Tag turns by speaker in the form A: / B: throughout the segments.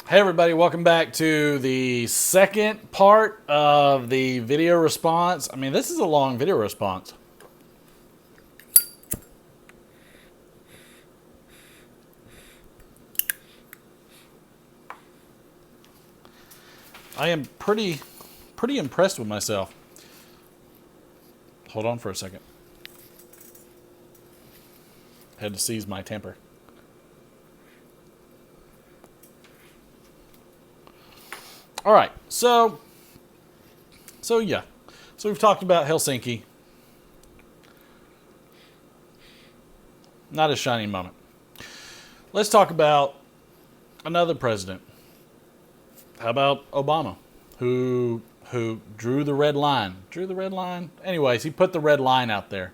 A: Hey everybody, welcome back to the second part of the video response. I mean, this is a long video response. I am pretty impressed with myself. Hold on for a second. Had to seize my temper. All right, so yeah. So we've talked about Helsinki. Not a shining moment. Let's talk about another president. How about Obama, who drew the red line? Drew the red line? Anyways, he put the red line out there.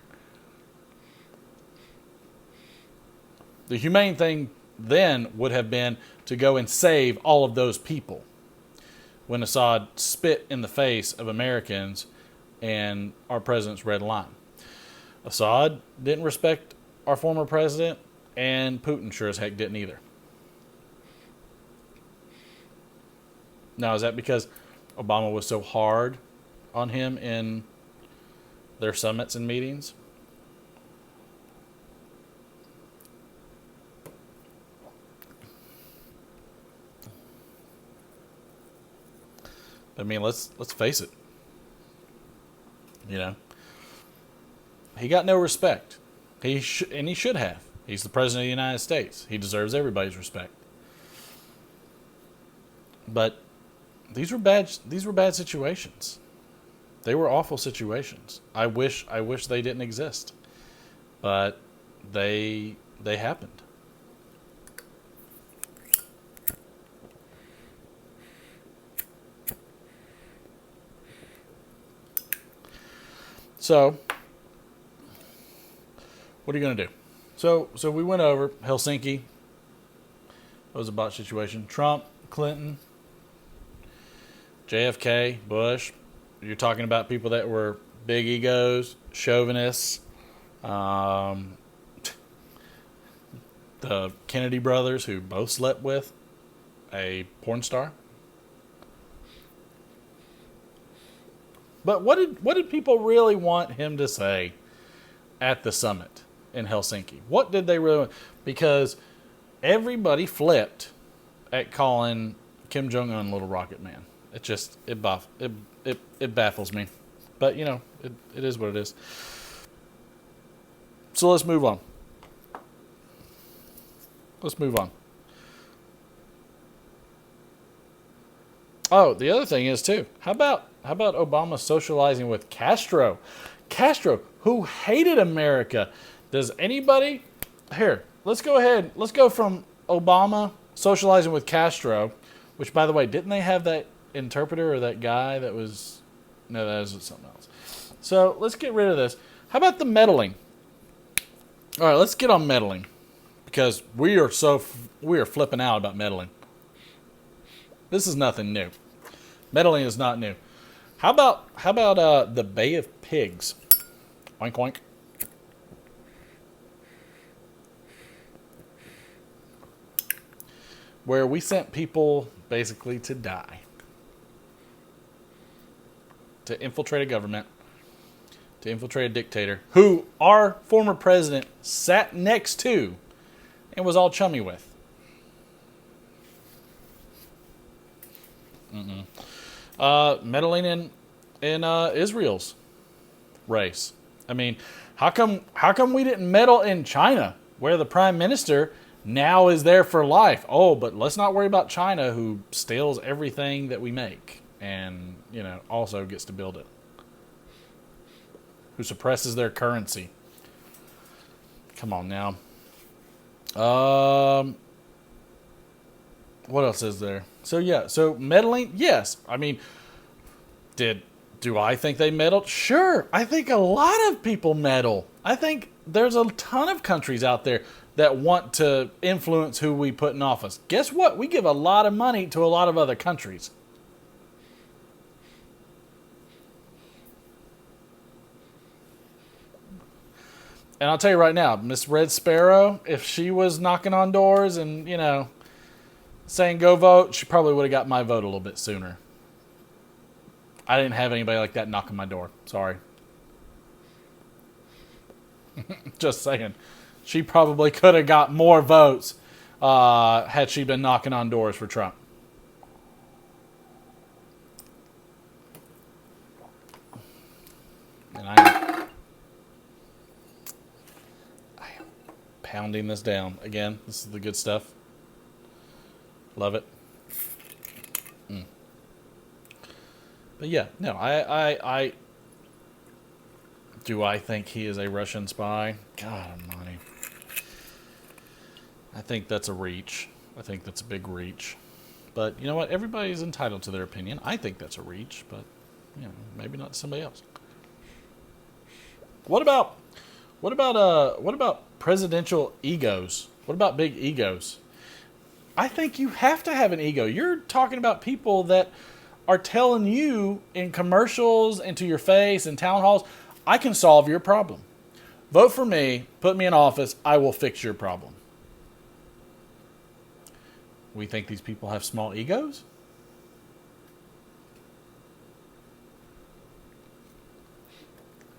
A: The humane thing then would have been to go and save all of those people when Assad spit in the face of Americans and our president's red line. Assad didn't respect our former president, and Putin sure as heck didn't either. Now, is that because Obama was so hard on him in their summits and meetings? I mean, let's face it. You know, he got no respect. He should have. He's the president of the United States. He deserves everybody's respect. But these were bad situations. They were awful situations. I wish they didn't exist. But they happened. So, what are you going to do? So we went over Helsinki. That was a botched situation. Trump, Clinton, JFK, Bush. You're talking about people that were big egos, chauvinists. The Kennedy brothers, who both slept with a porn star. But what did people really want him to say at the summit in Helsinki? What did they really want? Because everybody flipped at calling Kim Jong-un Little Rocket Man. It baffles me. But, you know, it is what it is. So let's move on. Oh, the other thing is, too, how about Obama socializing with Castro? Castro, who hated America. Does anybody... Here, let's go ahead. Let's go from Obama socializing with Castro, which, by the way, didn't they have that interpreter or that guy that was... No, that was something else. So, let's get rid of this. How about the meddling? All right, let's get on meddling, because we are flipping out about meddling. This is nothing new. Meddling is not new. How about the Bay of Pigs? Oink oink. Where we sent people basically to die, to infiltrate a government, to infiltrate a dictator who our former president sat next to and was all chummy with. Meddling in Israel's race. I mean, how come we didn't meddle in China, where the prime minister now is there for life? Oh, but let's not worry about China, who steals everything that we make and, you know, also gets to build it. Who suppresses their currency. Come on now. What else is there? So yeah, so meddling, yes. I mean, do I think they meddled? Sure. I think a lot of people meddle. I think there's a ton of countries out there that want to influence who we put in office. Guess what? We give a lot of money to a lot of other countries. And I'll tell you right now, Miss Red Sparrow, if she was knocking on doors and, you know, saying go vote, she probably would have got my vote a little bit sooner. I didn't have anybody like that knocking my door. Sorry. Just saying. She probably could have got more votes had she been knocking on doors for Trump. And I am pounding this down. Again, this is the good stuff. Love it. But yeah, no, I do I think he is a Russian spy? God almighty. I think that's a reach. I think that's a big reach. But you know what? Everybody's entitled to their opinion. I think that's a reach, but you know, maybe not somebody else. What about presidential egos? What about big egos? I think you have to have an ego. You're talking about people that are telling you in commercials and to your face and town halls, I can solve your problem. Vote for me, put me in office, I will fix your problem. We think these people have small egos?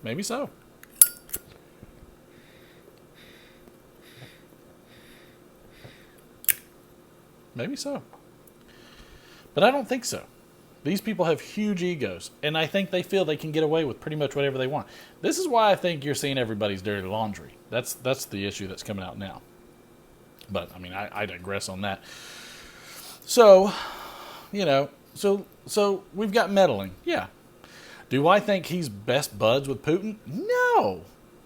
A: Maybe so. Maybe so. But I don't think so. These people have huge egos, and I think they feel they can get away with pretty much whatever they want. This is why I think you're seeing everybody's dirty laundry. That's the issue that's coming out now. But, I mean, I digress on that. So, you know, so we've got Meddling. Yeah. Do I think he's best buds with Putin? No.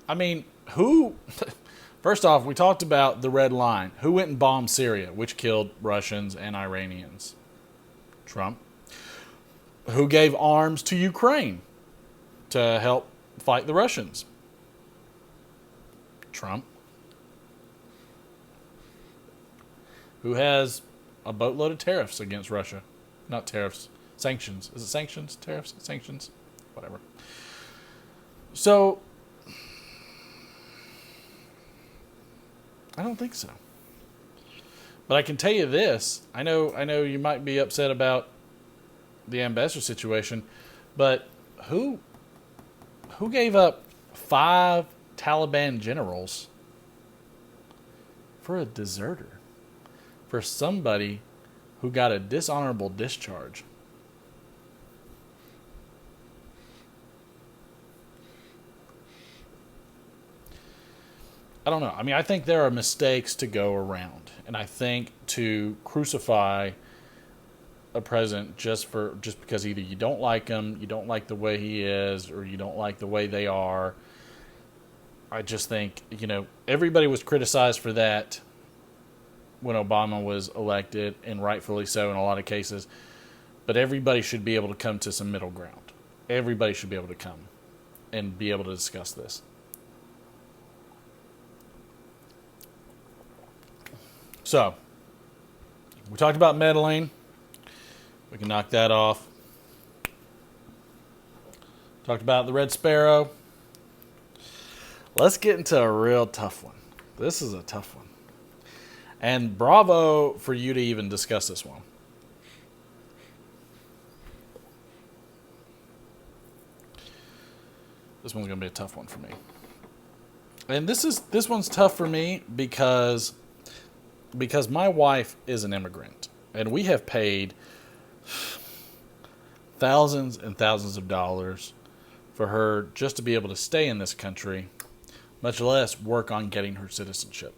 A: I mean, who... First off, we talked about the red line. Who went and bombed Syria, which killed Russians and Iranians? Trump. Who gave arms to Ukraine to help fight the Russians? Trump. Who has a boatload of tariffs against Russia? Not tariffs, sanctions. Is it sanctions? Tariffs? Sanctions? Whatever. So, I don't think so. But I can tell you this. I know you might be upset about the ambassador situation, but who gave up 5 Taliban generals for a deserter? For somebody who got a dishonorable discharge? I don't know. I mean, I think there are mistakes to go around. And I think to crucify a president just because either you don't like him, you don't like the way he is, or you don't like the way they are. I just think, you know, everybody was criticized for that when Obama was elected, and rightfully so in a lot of cases. But everybody should be able to come to some middle ground. Everybody should be able to come and be able to discuss this. So, we talked about meddling. We can knock that off. Talked about the Red Sparrow. Let's get into a real tough one. This is a tough one. And bravo for you to even discuss this one. This one's going to be a tough one for me. And this one's tough for me because my wife is an immigrant, and we have paid thousands and thousands of dollars for her just to be able to stay in this country, much less work on getting her citizenship.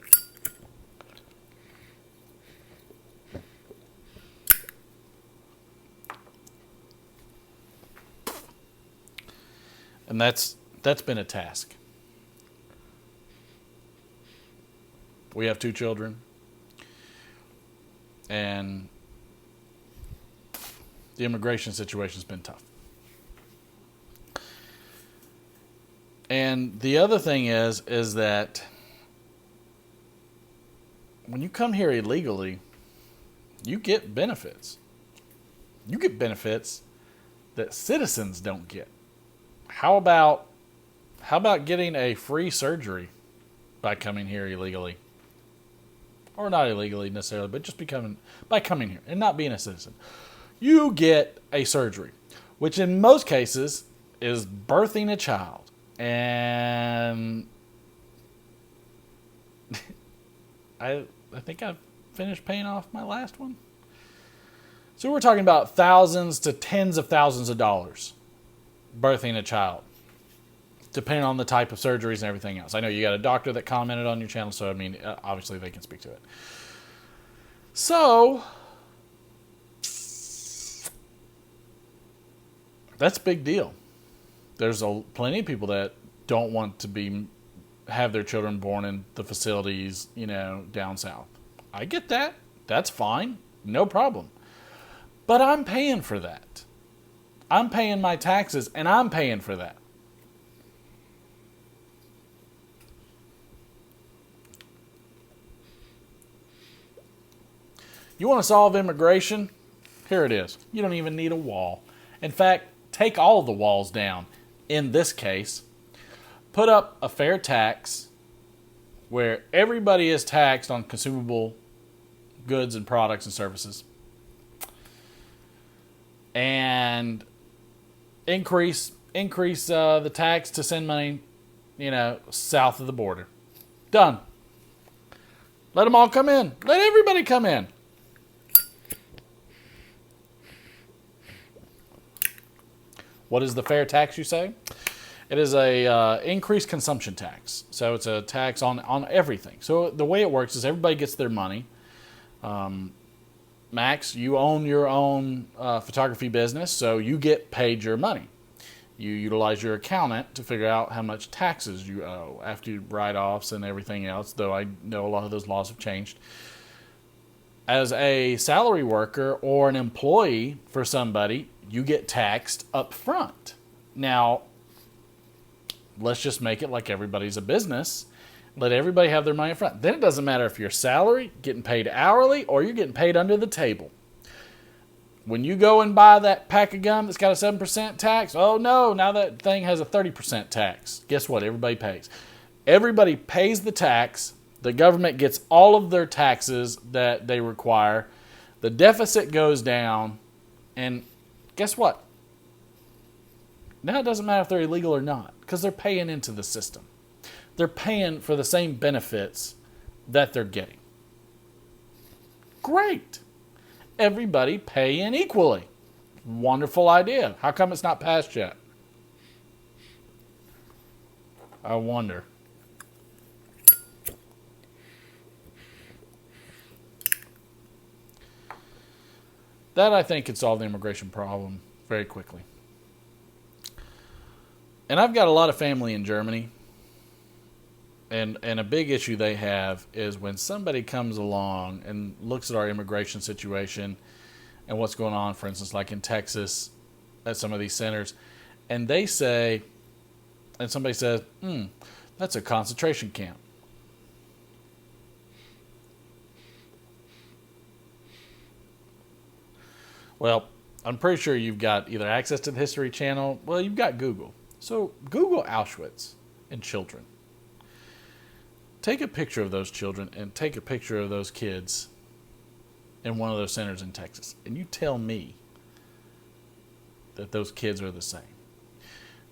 A: And that's been a task. We have 2 children. And the immigration situation's been tough. And the other thing is that when you come here illegally, you get benefits. You get benefits that citizens don't get. How about getting a free surgery by coming here illegally? or not illegally necessarily, but just by coming here and not being a citizen, you get a surgery, which in most cases is birthing a child. And I think I've finished paying off my last one. So we're talking about thousands to tens of thousands of dollars birthing a child, depending on the type of surgeries and everything else. I know you got a doctor that commented on your channel, so I mean, obviously they can speak to it. So that's a big deal. There's plenty of people that don't want to have their children born in the facilities, down south. I get that. That's fine. No problem. But I'm paying for that. I'm paying my taxes, and I'm paying for that. You want to solve immigration? Here it is. You don't even need a wall. In fact, take all the walls down. In this case, put up a fair tax where everybody is taxed on consumable goods and products and services. And increase the tax to send money, south of the border. Done. Let them all come in. Let everybody come in. What is the fair tax, you say? It is a increased consumption tax. So it's a tax on everything. So the way it works is everybody gets their money. Max, you own your own photography business, so you get paid your money. You utilize your accountant to figure out how much taxes you owe after write-offs and everything else, though I know a lot of those laws have changed. As a salary worker or an employee for somebody, you get taxed up front. Now, let's just make it like everybody's a business. Let everybody have their money up front. Then it doesn't matter if you're salary, getting paid hourly, or you're getting paid under the table. When you go and buy that pack of gum that's got a 7% tax, oh no, now that thing has a 30% tax. Guess what? Everybody pays. Everybody pays the tax. The government gets all of their taxes that they require. The deficit goes down. And guess what? Now it doesn't matter if they're illegal or not, because they're paying into the system. They're paying for the same benefits that they're getting. Great. Everybody pay in equally. Wonderful idea. How come it's not passed yet? I wonder. That, I think, could solve the immigration problem very quickly. And I've got a lot of family in Germany. And a big issue they have is when somebody comes along and looks at our immigration situation and what's going on, for instance, like in Texas at some of these centers, and they say, and somebody says, that's a concentration camp. Well, I'm pretty sure you've got either access to the History Channel. Well, you've got Google. So Google Auschwitz and children. Take a picture of those children and take a picture of those kids in one of those centers in Texas. And you tell me that those kids are the same.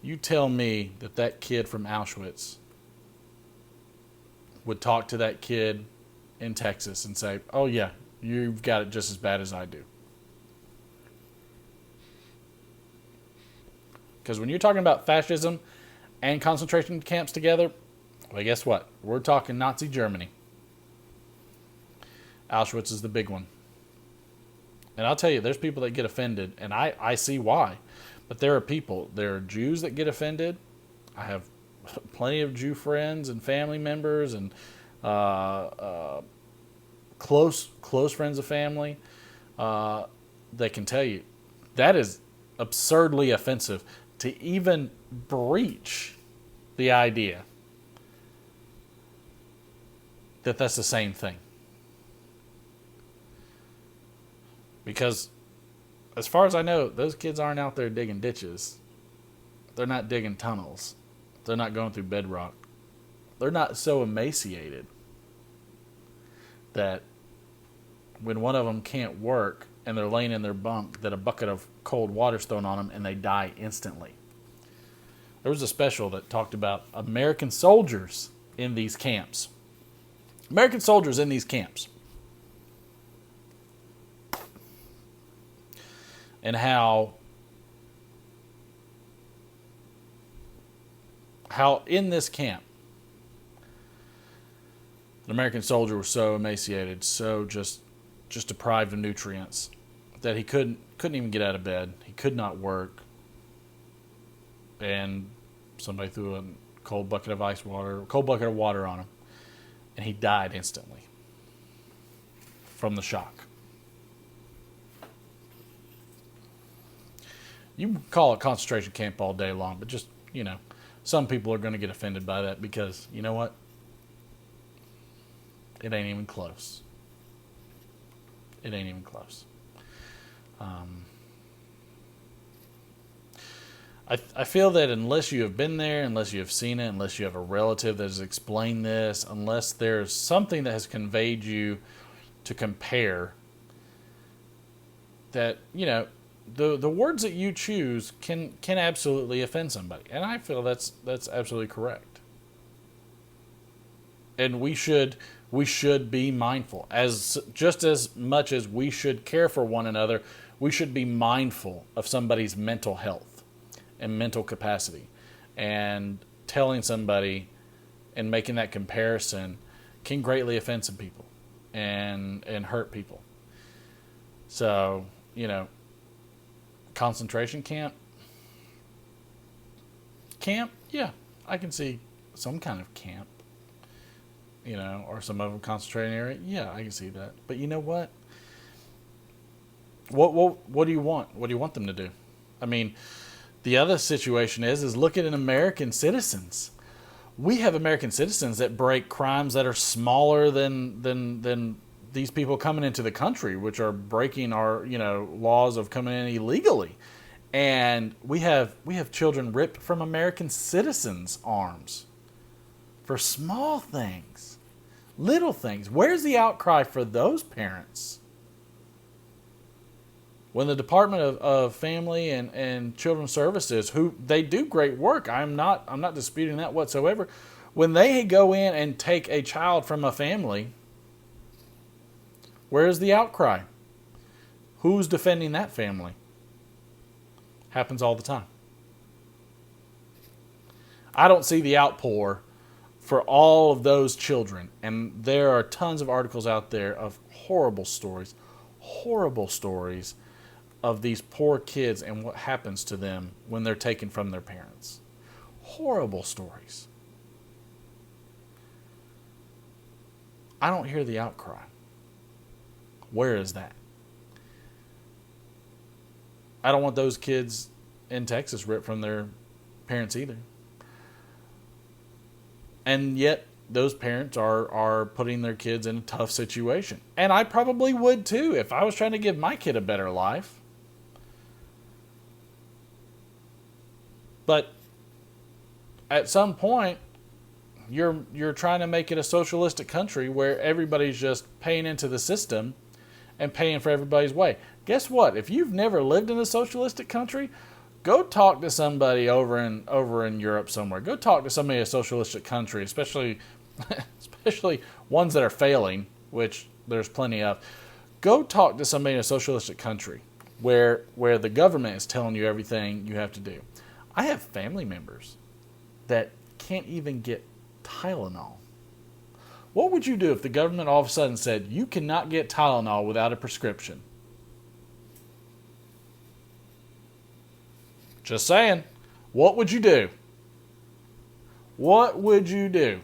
A: You tell me that that kid from Auschwitz would talk to that kid in Texas and say, oh yeah, you've got it just as bad as I do. Because when you're talking about fascism and concentration camps together, well, guess what? We're talking Nazi Germany. Auschwitz is the big one. And I'll tell you, there's people that get offended, and I see why. But there are Jews that get offended. I have plenty of Jew friends and family members and close friends of family that can tell you that is absurdly offensive to even breach the idea that that's the same thing. Because as far as I know, those kids aren't out there digging ditches. They're not digging tunnels. They're not going through bedrock. They're not so emaciated that when one of them can't work and they're laying in their bunk, that a bucket of cold water is thrown on them and they die instantly. There was a special that talked about American soldiers in these camps. American soldiers in these camps. And how in this camp, an American soldier was so emaciated, so just deprived of nutrients, that he couldn't even get out of bed. He could not work. And somebody threw a cold bucket of water on him, and he died instantly from the shock. You can call it concentration camp all day long, but just, some people are going to get offended by that because, you know what? It ain't even close. It ain't even close. I feel that unless you have been there, unless you have seen it, unless you have a relative that has explained this, unless there's something that has conveyed you to compare, that, the words that you choose can absolutely offend somebody. And I feel that's absolutely correct. And we should be mindful. Just as much as we should care for one another, we should be mindful of somebody's mental health and mental capacity. And telling somebody and making that comparison can greatly offend some people and hurt people. So, concentration camp, yeah, I can see some kind of camp, or some of them concentrating area. Yeah, I can see that. But you know what? What do you want? What do you want them to do? I mean, the other situation is look at American citizens. We have American citizens that break crimes that are smaller than these people coming into the country, which are breaking our, laws of coming in illegally. And we have children ripped from American citizens' arms for small things, little things. Where's the outcry for those parents? When the Department of Family and Children's Services, who they do great work, I'm not disputing that whatsoever. When they go in and take a child from a family, where's the outcry? Who's defending that family? Happens all the time. I don't see the outpour for all of those children. And there are tons of articles out there of horrible stories of these poor kids and what happens to them when they're taken from their parents. Horrible stories. I don't hear the outcry. Where is that? I don't want those kids in Texas ripped from their parents either. And yet, those parents are putting their kids in a tough situation. And I probably would too if I was trying to give my kid a better life. But at some point, you're trying to make it a socialistic country where everybody's just paying into the system and paying for everybody's way. Guess what? If you've never lived in a socialistic country, go talk to somebody over in Europe somewhere. Go talk to somebody in a socialistic country, especially ones that are failing, which there's plenty of. Go talk to somebody in a socialistic country where the government is telling you everything you have to do. I have family members that can't even get Tylenol. What would you do if the government all of a sudden said, you cannot get Tylenol without a prescription? Just saying. What would you do? What would you do?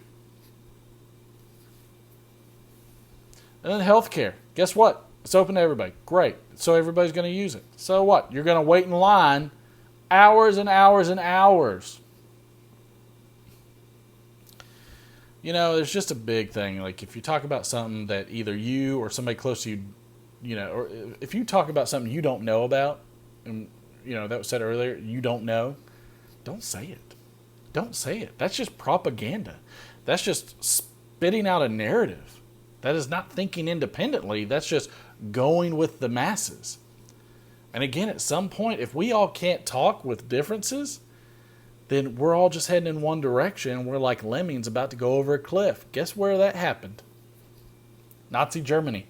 A: And then healthcare. Guess what? It's open to everybody. Great. So everybody's going to use it. So what? You're going to wait in line hours and hours and hours. There's just a big thing. Like if you talk about something that either you or somebody close to you, or if you talk about something you don't know about, and that was said earlier, you don't know, don't say it. Don't say it. That's just propaganda. That's just spitting out a narrative. That is not thinking independently. That's just going with the masses. And again, at some point, if we all can't talk with differences, then we're all just heading in one direction. We're like lemmings about to go over a cliff. Guess where that happened? Nazi Germany.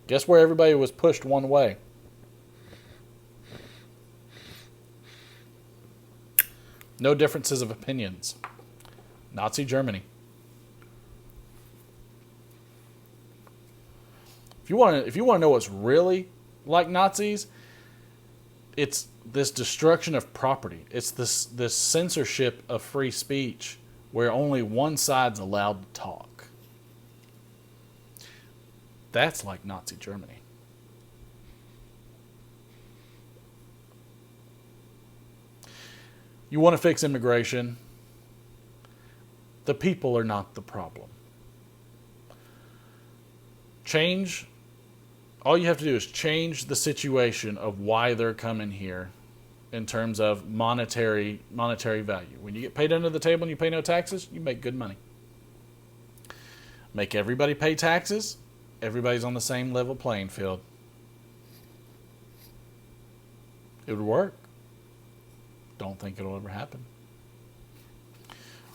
A: Guess where everybody was pushed one way? No differences of opinions. Nazi Germany. If you want to know what's really like Nazis, it's this destruction of property. It's this censorship of free speech where only one side's allowed to talk. That's like Nazi Germany. You want to fix immigration? The people are not the problem. All you have to do is change the situation of why they're coming here in terms of monetary value. When you get paid under the table and you pay no taxes, you make good money. Make everybody pay taxes, everybody's on the same level playing field. It would work. Don't think it'll ever happen.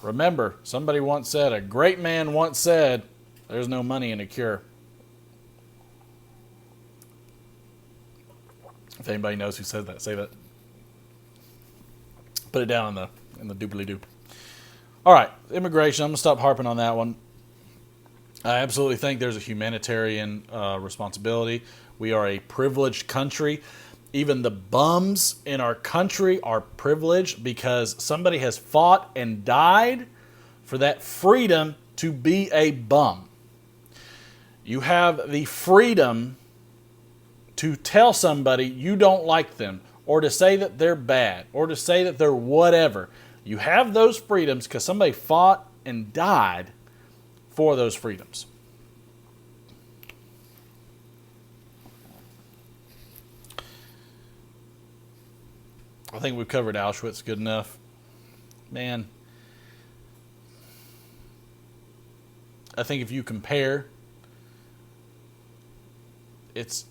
A: Remember, a great man once said, there's no money in a cure. If anybody knows who said that, say that. Put it down in the doobly-doo. All right, immigration. I'm going to stop harping on that one. I absolutely think there's a humanitarian responsibility. We are a privileged country. Even the bums in our country are privileged because somebody has fought and died for that freedom to be a bum. You have the freedom to tell somebody you don't like them, or to say that they're bad, or to say that they're whatever. You have those freedoms because somebody fought and died for those freedoms. I think we've covered Auschwitz good enough. Man, I think if you compare, it's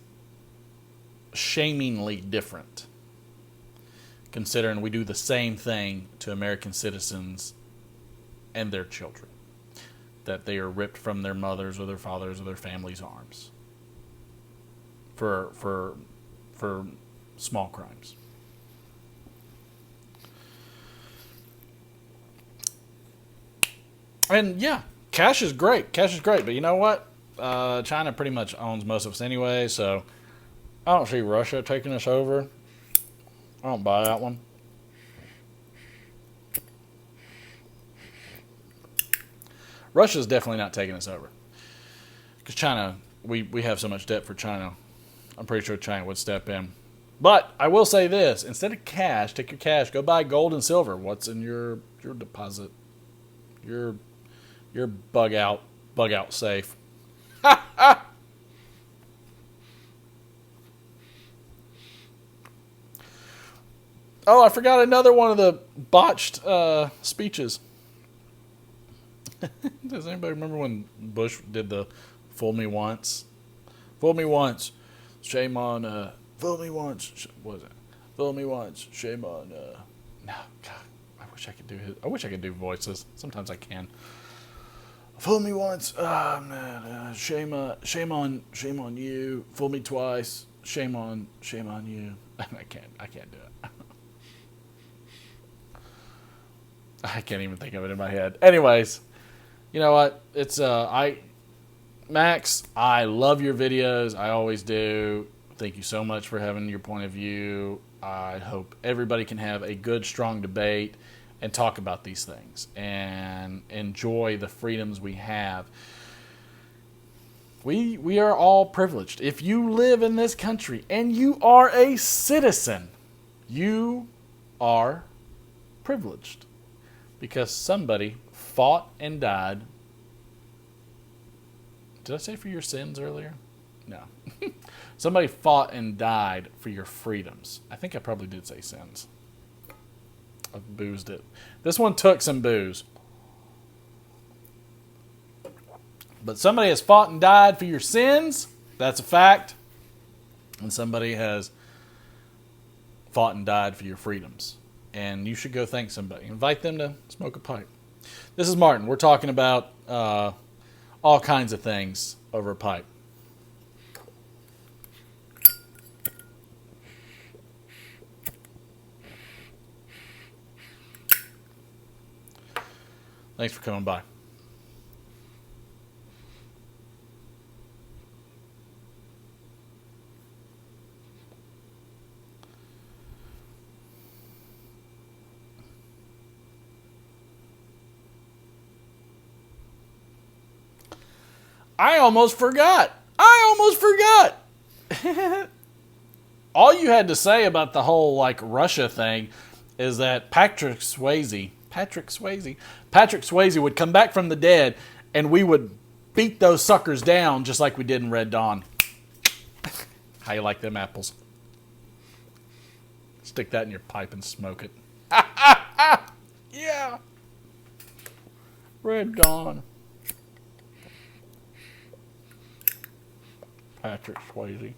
A: shamingly different, considering we do the same thing to American citizens and their children, that they are ripped from their mothers or their fathers or their families' arms for small crimes. And yeah, cash is great, but you know what? China pretty much owns most of us anyway, so I don't see Russia taking us over. I don't buy that one. Russia's definitely not taking us over. Because China, we have so much debt for China. I'm pretty sure China would step in. But I will say this. Instead of cash, take your cash. Go buy gold and silver. What's in your deposit? Your bug out safe. Oh, I forgot another one of the botched speeches. Does anybody remember when Bush did the "Fool Me Once"? Fool me once, shame on. Fool me once, what was it? Fool me once, shame on. No, God, I wish I could do his. I wish I could do voices. Sometimes I can. Fool me once, shame on you. Fool me twice, shame on you. I can't do it. I can't even think of it in my head. Anyways, you know what? It's Max, I love your videos. I always do. Thank you so much for having your point of view. I hope everybody can have a good, strong debate and talk about these things and enjoy the freedoms we have. We are all privileged. If you live in this country and you are a citizen, you are privileged. Because somebody fought and died. Did I say for your sins earlier? No. Somebody fought and died for your freedoms. I think I probably did say sins. I've boozed it. This one took some booze. But somebody has fought and died for your sins. That's a fact. And somebody has fought and died for your freedoms. And you should go thank somebody. Invite them to smoke a pipe. This is Martin. We're talking about all kinds of things over a pipe. Thanks for coming by. I almost forgot. All you had to say about the whole like Russia thing is that Patrick Swayze would come back from the dead and we would beat those suckers down just like we did in Red Dawn. How you like them apples? Stick that in your pipe and smoke it. Yeah. Red Dawn. Patrick Swayze.